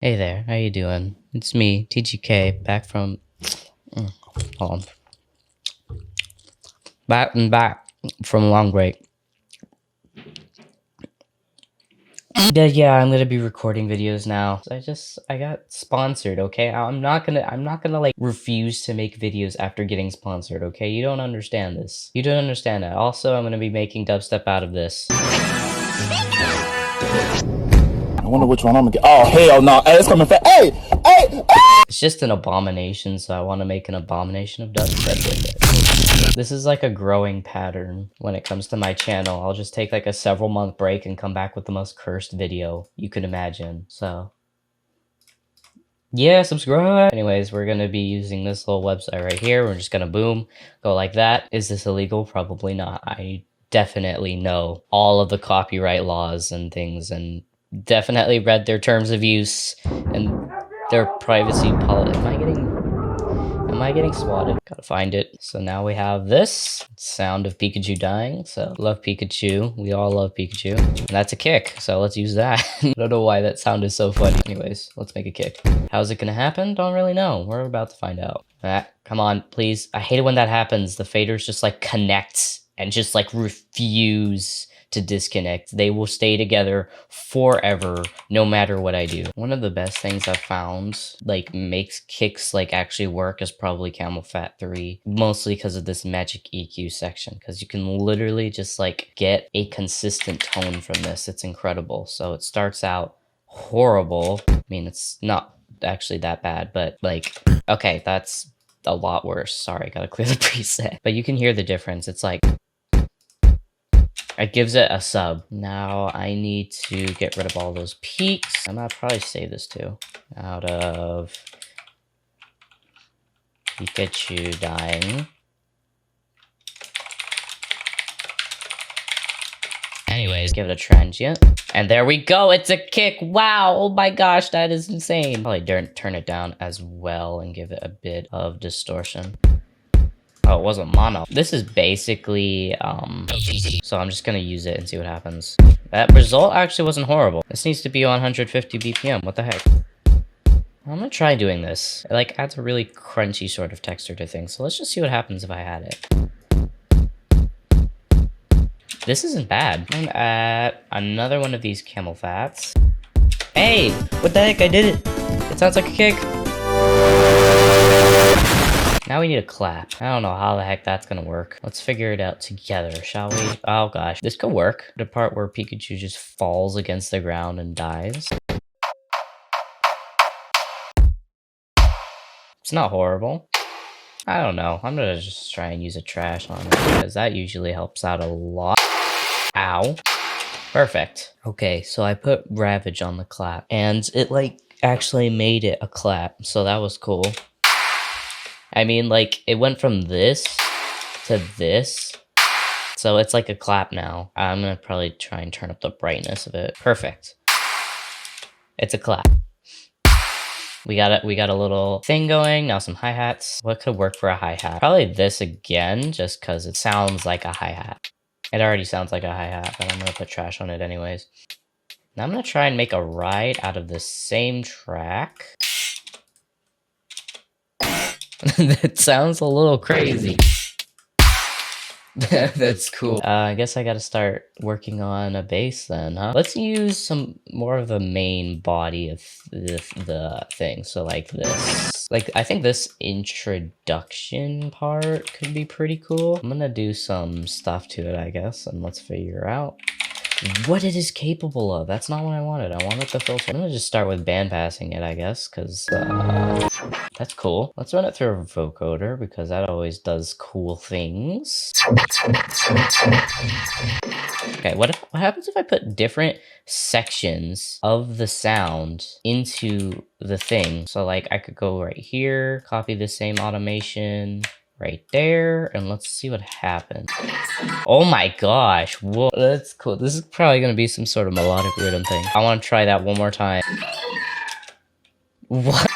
Hey there, how you doing? It's me, TGK, back from... hold on. Back from a long break. Yeah, I'm gonna be recording videos now. I got sponsored, okay? I'm not gonna like refuse to make videos after getting sponsored, okay? You don't understand this. You don't understand that. Also, I'm gonna be making dubstep out of this. I wonder which one I'm gonna get. Oh, hell no. Hey, it's coming fast. Hey! It's just an abomination, so I want to make an abomination of dubstep with it. This is like a growing pattern when it comes to my channel. I'll just take like a several month break and come back with the most cursed video you could imagine. So, yeah, subscribe! Anyways, we're gonna be using this little website right here. We're just gonna boom, go like that. Is this illegal? Probably not. I definitely know all of the copyright laws and things, and definitely read their terms of use and their privacy policy. Am I getting swatted? Gotta find it. So now we have this sound of Pikachu dying. So love Pikachu. We all love Pikachu. And that's a kick. So let's use that. I don't know why that sound is so funny. Anyways, let's make a kick. How's it gonna happen? Don't really know. We're about to find out. Come on, please. I hate it when that happens. The faders just like connect and just like refuse to disconnect. They will stay together forever, no matter what I do. One of the best things I've found, like, makes kicks, like, actually work is probably Camel Fat 3. Mostly because of this magic EQ section. Because you can literally just, like, get a consistent tone from this. It's incredible. So it starts out horrible. I mean, it's not actually that bad, but, like, okay, that's a lot worse. Sorry, gotta clear the preset. But you can hear the difference. It's like... it gives it a sub. Now I need to get rid of all those peaks. I'm gonna probably save this too. Out of Pikachu dying. Anyways, give it a transient. And there we go, it's a kick. Wow, oh my gosh, that is insane. Probably turn it down as well and give it a bit of distortion. Oh, it wasn't mono. This is basically, so I'm just gonna use it and see what happens. That result actually wasn't horrible. This needs to be 150 BPM, what the heck? I'm gonna try doing this. It like adds a really crunchy sort of texture to things, so let's just see what happens if I add it. This isn't bad. I'm gonna add another one of these camel fats. Hey, what the heck, I did it! It sounds like a kick. Now we need a clap. I don't know how the heck that's gonna work. Let's figure it out together, shall we? Oh gosh, this could work. The part where Pikachu just falls against the ground and dies. It's not horrible. I don't know. I'm gonna just try and use a trash on it because that usually helps out a lot. Ow. Perfect. Okay, so I put Ravage on the clap and it like actually made it a clap, so that was cool. I mean, like, it went from this to this, so it's like a clap now. I'm gonna probably try and turn up the brightness of it. Perfect. It's a clap. We got a little thing going, now some hi-hats. What could work for a hi-hat? Probably this again, just because it sounds like a hi-hat. It already sounds like a hi-hat, but I'm gonna put trash on it anyways. Now I'm gonna try and make a ride out of the same track. That sounds a little crazy. That's cool. I guess I gotta start working on a bass then, huh? Let's use some more of the main body of the thing. So like this. Like, I think this introduction part could be pretty cool. I'm gonna do some stuff to it, I guess, and let's figure out what it is capable of. That's not what I wanted. I wanted the filter. I'm gonna just start with bandpassing it, I guess, because that's cool. Let's run it through a vocoder because that always does cool things. Okay, what happens if I put different sections of the sound into the thing? So like I could go right here, copy the same automation right there, and let's see what happens. Oh my gosh, whoa, that's cool. This is probably gonna be some sort of melodic rhythm thing. I wanna try that one more time. What?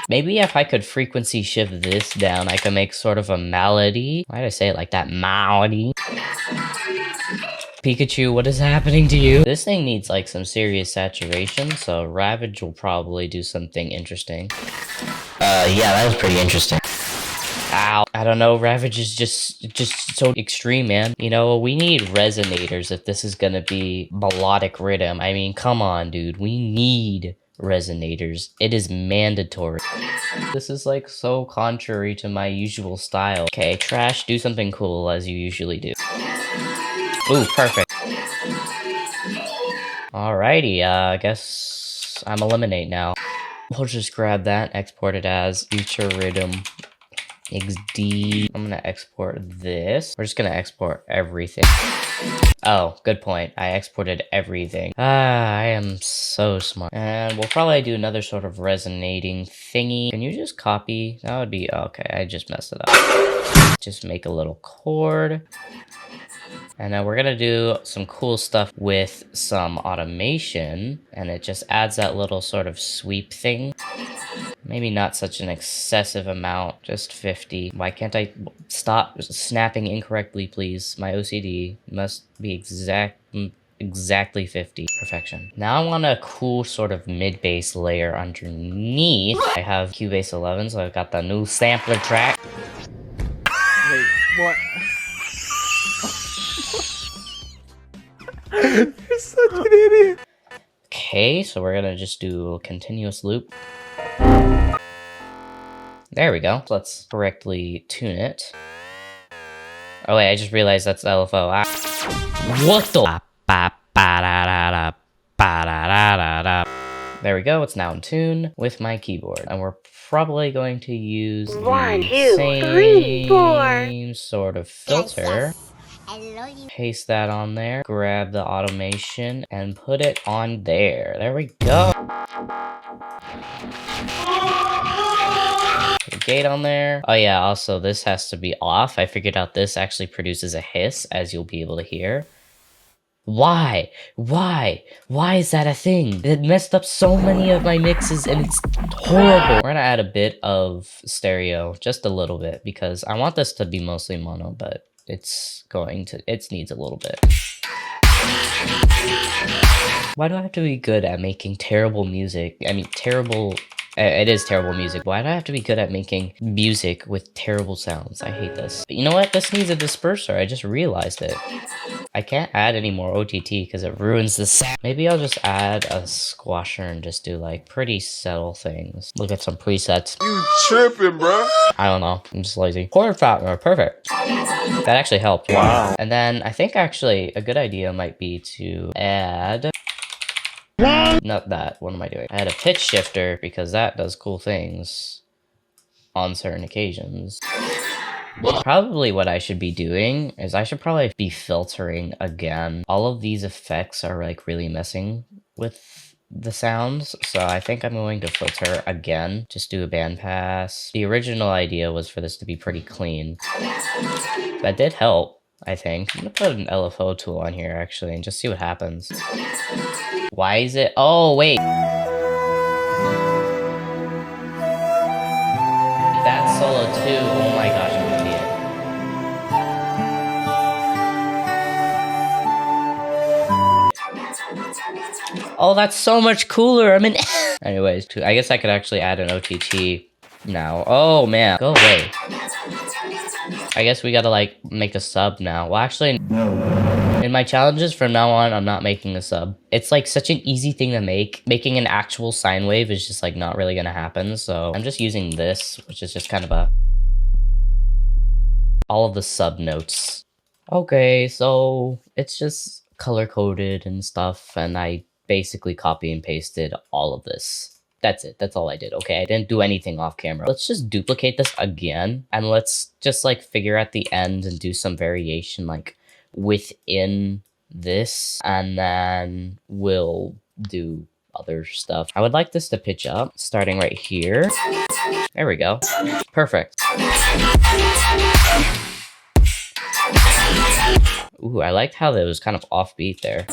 Maybe if I could frequency shift this down, I could make sort of a melody. Why did I say it like that? Melody. Pikachu, what is happening to you? This thing needs like some serious saturation, so Ravage will probably do something interesting. Yeah, that was pretty interesting. Ow. I don't know, Ravage is just so extreme, man. You know, we need resonators if this is gonna be melodic rhythm. I mean, come on, dude. We need resonators. It is mandatory. This is like so contrary to my usual style. Okay, Trash, do something cool as you usually do. Ooh, perfect. Alrighty, I guess I'm Eliminate now. We'll just grab that, export it as Future Rhythm XD. I'm gonna export this. We're just gonna export everything. Oh, good point. I exported everything. I am so smart. And we'll probably do another sort of resonating thingy. Can you just copy? That would be, okay, I just messed it up. Just make a little chord. And then we're gonna do some cool stuff with some automation, and it just adds that little sort of sweep thing. Maybe not such an excessive amount, just 50. Why can't I stop snapping incorrectly, please? My OCD must be exactly 50. Perfection. Now I want a cool sort of mid-bass layer underneath. I have Cubase 11, so I've got the new sampler track. Wait, what? You're such an idiot. Okay, so we're gonna just do a continuous loop. There we go. Let's correctly tune it. Oh wait, I just realized that's LFO. What the? There we go, it's now in tune with my keyboard. And we're probably going to use the same sort of filter. Paste that on there, grab the automation, and put it on there. There we go. Put a gate on there. Oh yeah, also this has to be off. I figured out this actually produces a hiss, as you'll be able to hear. Why? Why? Why is that a thing? It messed up so many of my mixes and it's horrible. We're gonna add a bit of stereo, just a little bit, because I want this to be mostly mono, but it needs a little bit. Why do I have to be good at making terrible music? I mean, it is terrible music. Why do I have to be good at making music with terrible sounds? I hate this. But you know what? This needs a disperser. I just realized it. I can't add any more OTT because it ruins the sound. Maybe I'll just add a squasher and just do like pretty subtle things. Look at some presets. You tripping, bro? I don't know. I'm just lazy. Chord pattern, perfect. That actually helped. Wow. And then I think actually a good idea might be to add... Not that. What am I doing? I had a pitch shifter because that does cool things on certain occasions. Probably what I should be doing is I should probably be filtering again. All of these effects are like really messing with the sounds, so I think I'm going to filter again. Just do a bandpass. The original idea was for this to be pretty clean. That did help, I think. I'm gonna put an LFO tool on here actually and just see what happens. Why is it? Oh, wait. That's solo too. Oh my gosh, I'm an idiot. Oh, that's so much cooler. I mean, anyways, I guess I could actually add an OTT now. Oh man, go away. I guess we gotta like make a sub now. Well, actually, in my challenges from now on, I'm not making a sub. It's like such an easy thing to make. Making an actual sine wave is just like not really gonna happen. So I'm just using this, which is just kind of all of the sub notes. Okay, so it's just color coded and stuff, and I basically copy and pasted all of this. That's it. That's all I did. Okay, I didn't do anything off camera. Let's just duplicate this again, and let's just like figure out the end and do some variation like within this, and then we'll do other stuff. I would like this to pitch up, starting right here. There we go. Perfect. Ooh, I liked how that was kind of offbeat there.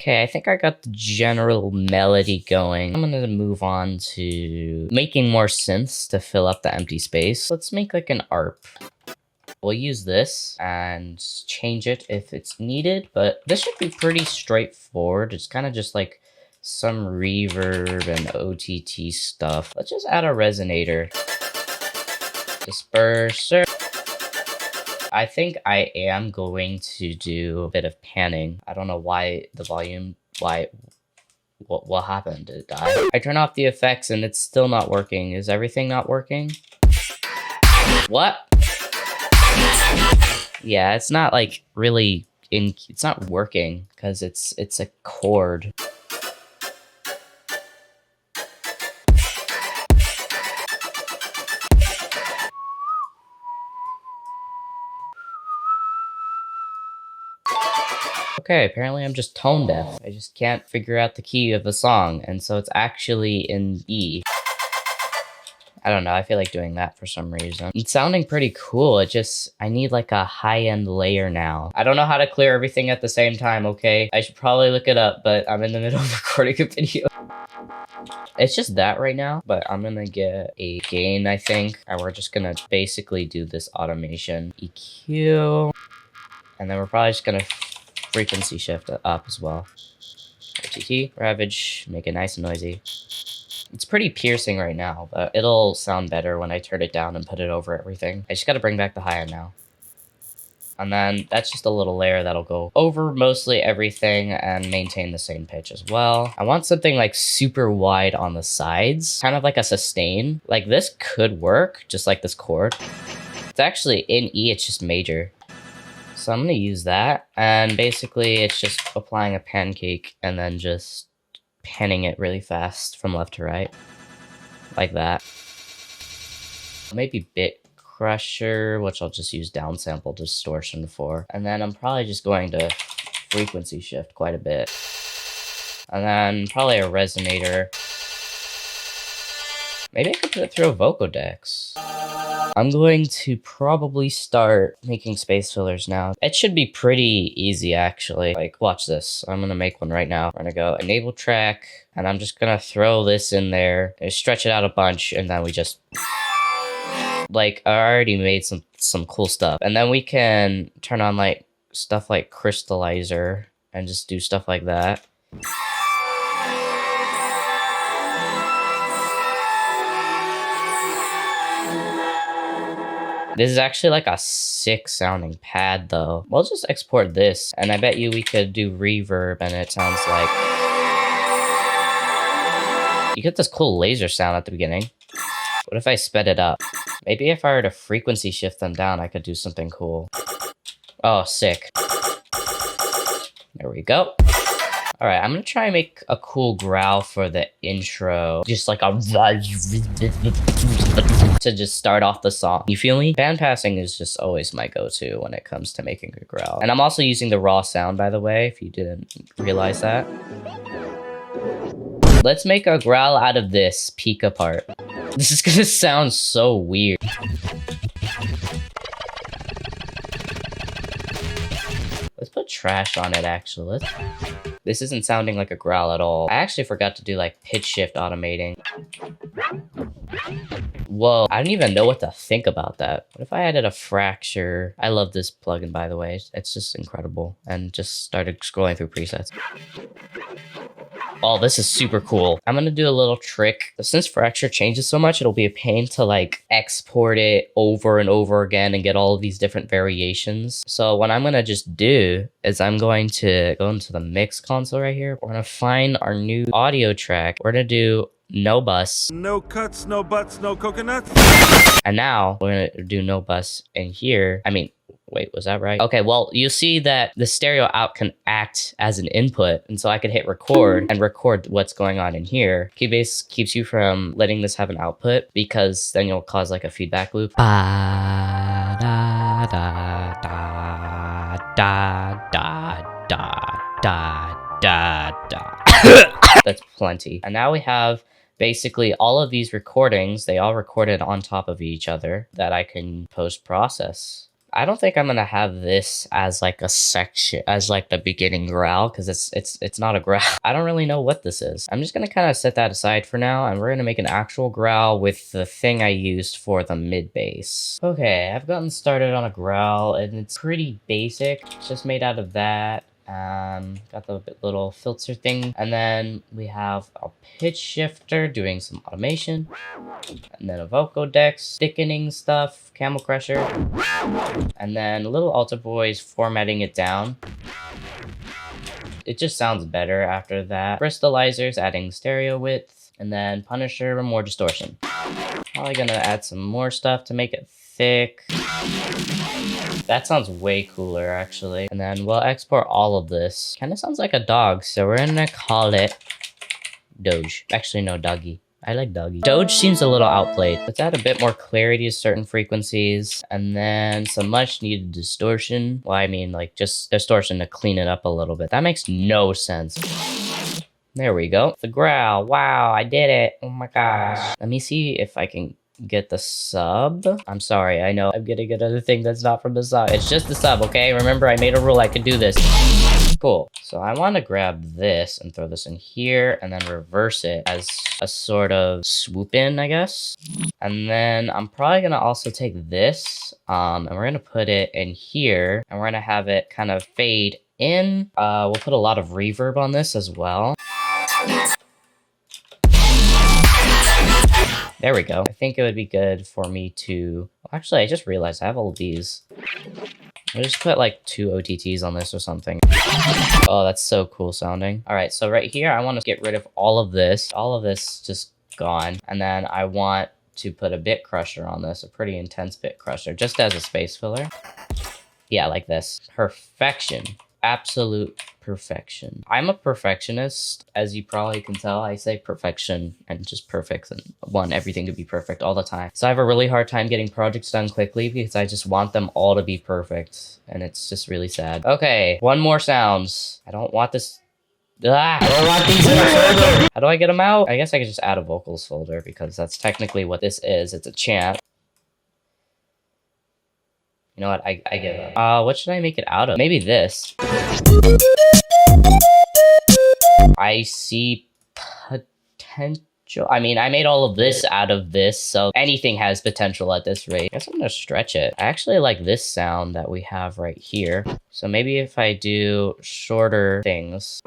Okay, I think I got the general melody going. I'm gonna move on to making more synths to fill up the empty space. Let's make like an ARP. We'll use this and change it if it's needed, but this should be pretty straightforward. It's kind of just like some reverb and OTT stuff. Let's just add a resonator. Disperser. I think I am going to do a bit of panning. I don't know why the volume, what happened? Did it die? I turn off the effects and it's still not working. Is everything not working? What? Yeah, it's not like really it's not working because it's a chord. Okay, apparently I'm just tone deaf. I just can't figure out the key of the song, and so it's actually in E. I don't know, I feel like doing that for some reason. It's sounding pretty cool, I need like a high-end layer now. I don't know how to clear everything at the same time, okay? I should probably look it up, but I'm in the middle of recording a video. It's just that right now, but I'm gonna get a gain, I think, and we're just gonna basically do this automation. EQ, and then we're probably just gonna frequency shift up as well. OTT, Ravage, make it nice and noisy. It's pretty piercing right now, but it'll sound better when I turn it down and put it over everything. I just gotta bring back the high end now. And then that's just a little layer that'll go over mostly everything and maintain the same pitch as well. I want something like super wide on the sides, kind of like a sustain. Like this could work, just like this chord. It's actually in E, it's just major. So I'm gonna use that, and basically it's just applying a pancake and then just panning it really fast from left to right, like that. Maybe bit crusher, which I'll just use downsample distortion for, and then I'm probably just going to frequency shift quite a bit, and then probably a resonator. Maybe I could put it through a vocodex. I'm going to probably start making space fillers now. It should be pretty easy, actually. Like, watch this. I'm gonna make one right now. We're gonna go enable track, and I'm just gonna throw this in there, and stretch it out a bunch, and then we just... Like, I already made some cool stuff. And then we can turn on, like, stuff like crystallizer, and just do stuff like that. This is actually like a sick sounding pad though. We'll just export this, and I bet you we could do reverb and it sounds like... You get this cool laser sound at the beginning. What if I sped it up? Maybe if I were to frequency shift them down, I could do something cool. Oh, sick. There we go. Alright, I'm gonna try and make a cool growl for the intro. Just like a... to just start off the song. You feel me? Band passing is just always my go-to when it comes to making a growl. And I'm also using the raw sound, by the way, if you didn't realize that. Let's make a growl out of this Pika part. This is gonna sound so weird. Let's put trash on it, actually. This isn't sounding like a growl at all. I actually forgot to do like pitch shift automating. Whoa, I don't even know what to think about that. What if I added a fracture? I love this plugin, by the way. It's just incredible. And just started scrolling through presets. Oh, this is super cool. I'm gonna do a little trick. Since fracture changes so much, it'll be a pain to like export it over and over again and get all of these different variations. So what I'm gonna just do is I'm going to go into the mix console right here. We're gonna find our new audio track. We're gonna do no bus. No cuts, no butts, no coconuts. And now we're gonna do no bus in here. I mean, wait, was that right? Okay, well, you see that the stereo out can act as an input. And so I could hit record and record what's going on in here. Keybase keeps you from letting this have an output because then you'll cause like a feedback loop. Da, da, da, da, da, da, da, da, da, da. That's plenty. And now we have basically all of these recordings. They all recorded on top of each other that I can post-process. I don't think I'm gonna have this as like a section, as like the beginning growl, because it's not a growl. I don't really know what this is. I'm just gonna kind of set that aside for now, and we're gonna make an actual growl with the thing I used for the mid bass. Okay, I've gotten started on a growl, and it's pretty basic. It's just made out of that. Got the little filter thing, and then we have a pitch shifter doing some automation, and then a vocodex, thickening stuff, camel crusher, and then a little alter voice formatting it down. It just sounds better after that. Crystallizers adding stereo width, and then Punisher, more distortion. Probably gonna add some more stuff to make it thick. That sounds way cooler, actually. And then we'll export all of this. Kind of sounds like a dog, so we're gonna call it Doge. Actually, no, Doggy. I like Doggy. Doge seems a little outplayed. Let's add a bit more clarity to certain frequencies, and then some much needed distortion. Well, I mean, like, just distortion to clean it up a little bit. That makes no sense. There we go. The growl. Wow, I did it. Oh my gosh. Let me see if I can get the sub. I'm sorry, I know I'm getting another thing that's not from the sub. It's just the sub, okay? Remember, I made a rule I could do this. Cool. So I want to grab this and throw this in here and then reverse it as a sort of swoop in, I guess. And then I'm probably going to also take this and we're going to put it in here, and we're going to have it kind of fade in. We'll put a lot of reverb on this as well. There we go. I think it would be good for me to... Well, actually, I just realized I have all of these. I'll just put like 2 OTTs on this or something. Oh, that's so cool sounding. All right, so right here, I want to get rid of all of this. All of this just gone. And then I want to put a bit crusher on this, a pretty intense bit crusher, just as a space filler. Yeah, like this. Perfection. Absolute perfection. I'm a perfectionist, as you probably can tell. I say perfection and just perfect and want everything to be perfect all the time. So I have a really hard time getting projects done quickly because I just want them all to be perfect, and it's just really sad. Okay, one more sounds. I don't want this. Ah! I don't want these in a folder. How do I get them out? I guess I could just add a vocals folder because that's technically what this is. It's a chant. You know what? I give up. What should I make it out of? Maybe this. I see potential. I mean, I made all of this out of this, so anything has potential at this rate. I guess I'm gonna stretch it. I actually like this sound that we have right here. So maybe if I do shorter things,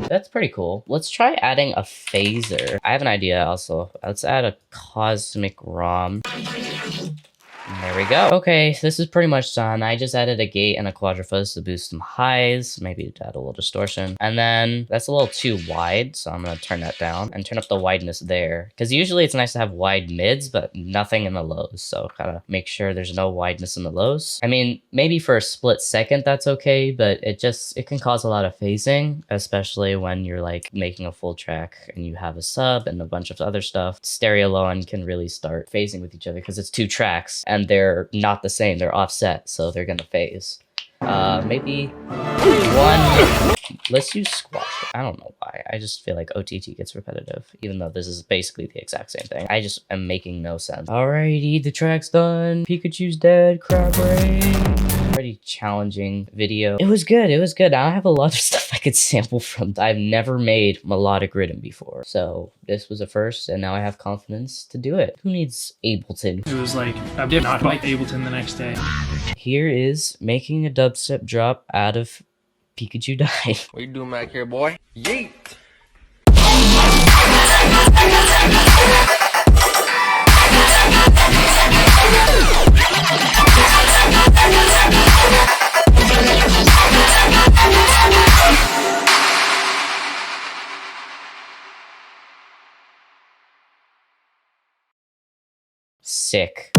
that's pretty cool. Let's try adding a phaser. I have an idea also. Let's add a cosmic ROM. And there we go. Okay, so this is pretty much done. I just added a gate and a quadrifuzz to boost some highs, maybe to add a little distortion. And then that's a little too wide, so I'm gonna turn that down and turn up the wideness there. Because usually it's nice to have wide mids, but nothing in the lows. So gotta make sure there's no wideness in the lows. I mean, maybe for a split second that's okay, but it can cause a lot of phasing, especially when you're like making a full track and you have a sub and a bunch of other stuff. Stereo low end can really start phasing with each other because it's 2 tracks. And they're not the same, they're offset, so they're gonna phase. Maybe one. Let's use squash. I don't know why. I just feel like OTT gets repetitive, even though this is basically the exact same thing. I just am making no sense. Alrighty, the track's done. Pikachu's dead. Crab rain. Pretty challenging video. It was good. It was good. I have a lot of stuff I could sample from. I've never made melodic rhythm before, so this was a first, and now I have confidence to do it. Who needs Ableton? It was like, I did not like Ableton the next day. Here is making a dubstep drop out of Pikachu died. What you doing back here, boy? Yeet! Sick.